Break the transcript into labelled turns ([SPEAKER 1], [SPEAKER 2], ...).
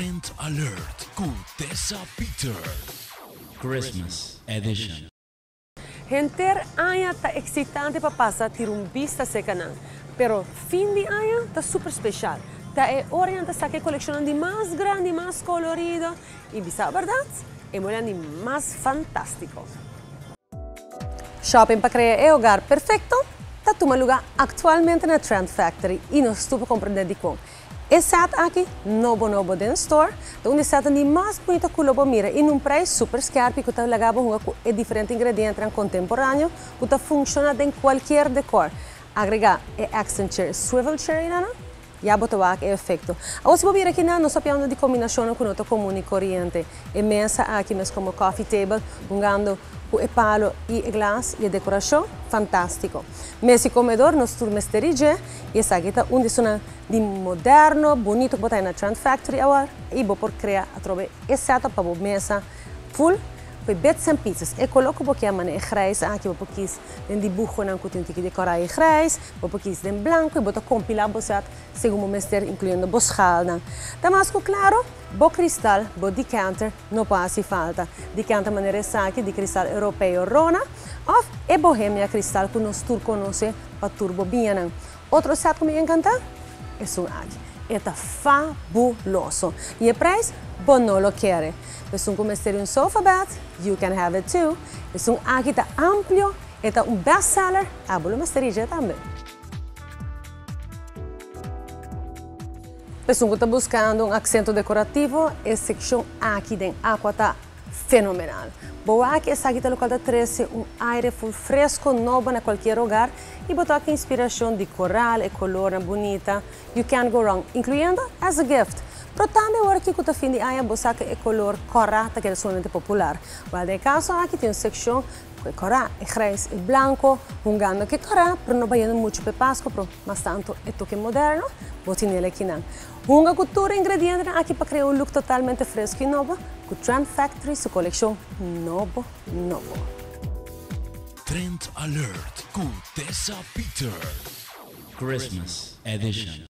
[SPEAKER 1] Trend Alert com Tessa Peters. Christmas Edition.
[SPEAKER 2] Gente año está excitante para pasar ter vista secanang. Pero fin de año está super especial. Está orientado a que colección de más grande, más colorido y bisa verdad, es muy más fantástico. Shopping para crear el hogar perfecto está tomando lugar actualmente en la Trend Factory y nos estuvo comprender de com. É set aqui, novo dentro do store, onde set de mais bonito que o mira em preço super scarpe que está ligado com diferentes ingredientes contemporâneos que está funciona em qualquer decor. Agregar accent chair, swivel chair, não? Já botou aqui é efeito. Agora se você aqui nós sabemos de combinação com outra comum e corrente. É mesa aqui mesmo como coffee table, usando o palo e glass e a decoração fantástico. Mesi comedor nós turmesterige e essa aqui está onde sona de moderno, bonito que botar na Trend Factory agora e vou por criar a trobe exceto para a mesa full foi bits and pieces. E coloco porque a maneira grijs aqui vou porque den dibujo não que tem que decorar em grijs, vou porque den branco e botar compilar bosat segundo o mestre incluindo boscada. Damasco claro, bo cristal, bo decanter, não passa falta. Decanter maneira aqui de cristal europeu Rona, ou é bohemia cristal que nós tur conhece para turbo bem. Outro set que me encanta é um aqui. Está fabuloso. E o preço, bom não lo quer. É como ter um sofa bed, you can have it too. É aqui está amplo, é um best-seller, a bolo masterija também. Pessoa que está buscando um acento decorativo, a secção aqui dentro água está fenomenal. Boa aqui, essa aqui está local da 13, aire full fresco, novo na qualquer lugar e botar aqui inspiração de coral e color bonita. You can't go wrong, incluindo as a gift. Pero também agora aqui que está fim de ano, botar que é color corata que é somente popular. Mas de caso aqui tem uma secção que corá é gris e branco, pungando que corá, pero não vai muito para Páscoa, mas tanto é toque moderno, botar nele aqui não. Uma cultura ingrediente aqui para criar um look totalmente fresco e novo, com Trend Factory, sua coleção novo.
[SPEAKER 1] Trend Alert com Tessa Peters. Christmas Edition.